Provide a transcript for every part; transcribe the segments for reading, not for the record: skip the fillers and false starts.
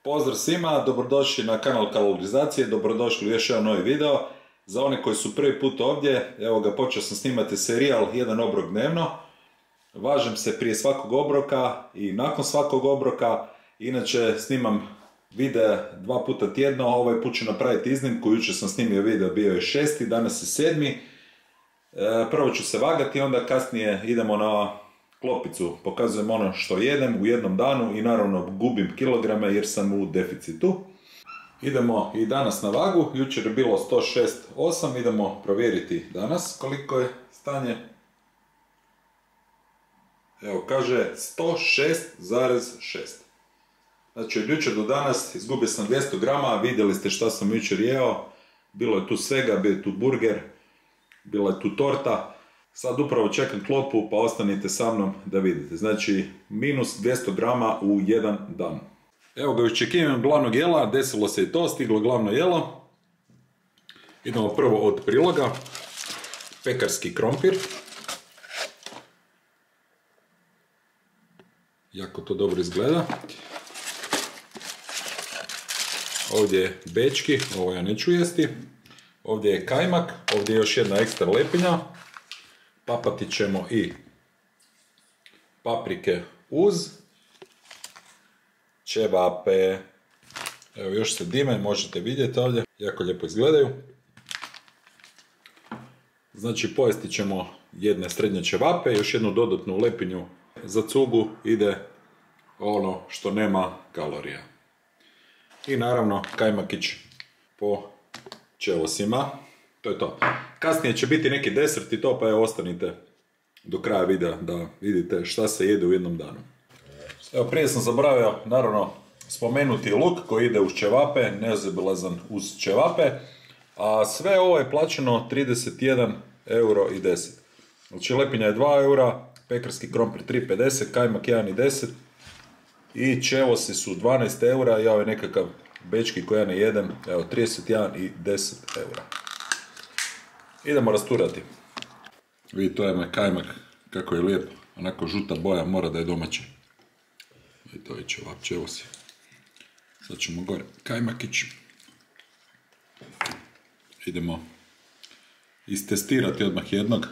Pozdrav svima, dobrodošli na kanal Kalorizacije, dobrodošli u još jedan novi video. Za one koji su prvi put ovdje, evo ga, počeo sam snimati serijal jedan obrok dnevno. Važem se prije svakog obroka i nakon svakog obroka. Inače snimam video 2 puta tjedno, ovaj put ću napraviti iznimku. Jučer sam snimio video, bio je 6. danas je 7. Prvo ću se vagati, onda kasnije idemo na klopicu. Pokazujem ono što jedem u jednom danu i naravno gubim kilograme jer sam u deficitu. Idemo i danas na vagu, jučer je bilo 106,8, idemo provjeriti danas koliko je stanje. Evo, kaže 106,6. Znači od jučer do danas izgubio sam 200 grama, vidjeli ste šta sam jučer jeo. Bilo je tu svega, bio je tu burger, bila je tu torta. Sad upravo čekam klopu, pa ostanite sa mnom da vidite. Znači, minus 200 grama u jedan dan. Evo ga, iščekivam glavnog jela, desilo se i to, stiglo glavno jelo. Idemo prvo od priloga. Pekarski krompir. Jako to dobro izgleda. Ovdje je bečki, ovo ja neću jesti. Ovdje je kajmak, ovdje je još jedna ekstra lepinja. Papati ćemo i paprike uz ćevape. Evo, još se dime, možete vidjeti ovdje, jako lijepo izgledaju. Znači pojesti ćemo jedne srednje ćevape, još jednu dodatnu lepinju. Za cugu ide ono što nema kalorija. I naravno kajmakić po ćevosima. To je to. Kasnije će biti neki desert i to, pa evo ostanite do kraja videa da vidite šta se jede u jednom danu. Evo, prije sam zaboravio naravno spomenuti luk koji ide uz ćevape, nezaobilazan uz ćevape, a sve ovo je plaćeno 31,10 euro. Znači lepinja je 2 eura, pekarski krompir 3,50, kajmak 1,10 i ćevosi su 12 eura i ovaj nekakav bečki koji ja ne jedem, evo 31,10 eura. Idemo rasturati. Vidite, to je moj kajmak, kako je lijep, onako žuta boja, mora da je domaći. I to je ćevosi. Sad ćemo gore kajmakić. Idemo istestirati odmah jednog.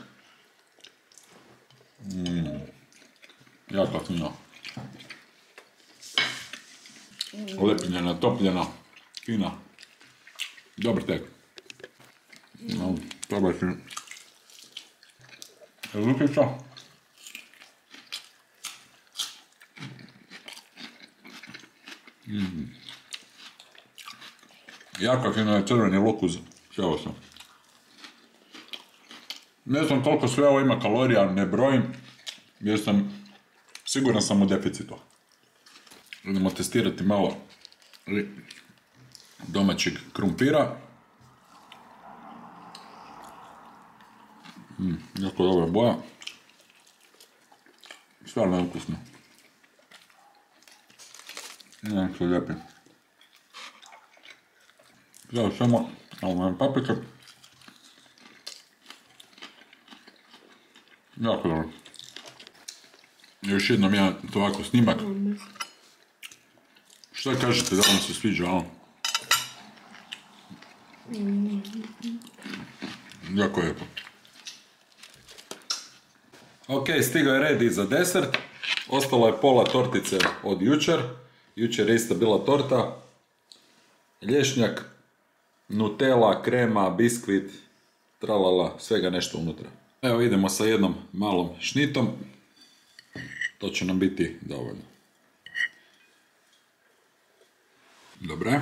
Jako fino. Lepinja natopljena, fina. Dobar tek. Probajte. Lupica. Jako fino je crveni luk uz ćevosa. Ne znam koliko sve ovo ima kalorija, ne brojim, jer siguran sam u deficitu. Idemo testirati malo domaćeg krumpira. Jako dobra boja. Stvarno je ukusno. Jako se lijepi. Sada samo paprike. Jako dobro. Još jednom ja to ovako snimak. Šta kažete da vam se sviđa, a? Jako lijepo. Ok, stigao je red i za desert. Ostalo je pola tortice od jučer. Jučer je isto bila torta. Lješnjak, nutella, krema, biskvit, tralala, svega nešto unutra. Evo idemo sa jednom malom šnitom. To će nam biti dovoljno. Dobre.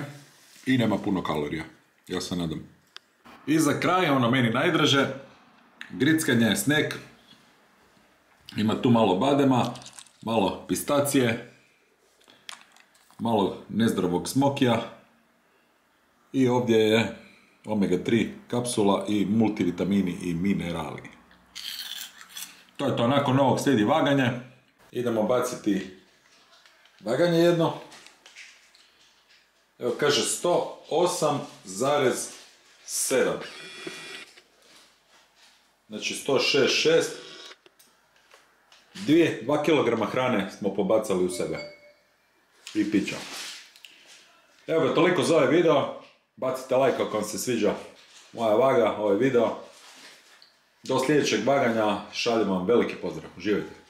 I nema puno kalorija. Ja se nadam. I za kraj, ono meni najdraže, grickanje, snack. Ima tu malo badema, malo pistacije, malo nezdravog smokija i ovdje je omega 3 kapsula i multivitamini i minerali. To je to, nakon ovog slijedi vaganje. Idemo baciti vaganje jedno. Evo kaže 108,7. Znači 106,6. 2 kg hrane smo pobacali u sebe. I pića. Evo ga, toliko za ovaj video. Bacite like ako vam se sviđa moja vaga, ovaj video. Do sljedećeg vaganja šaljem vam veliki pozdrav. Uživajte!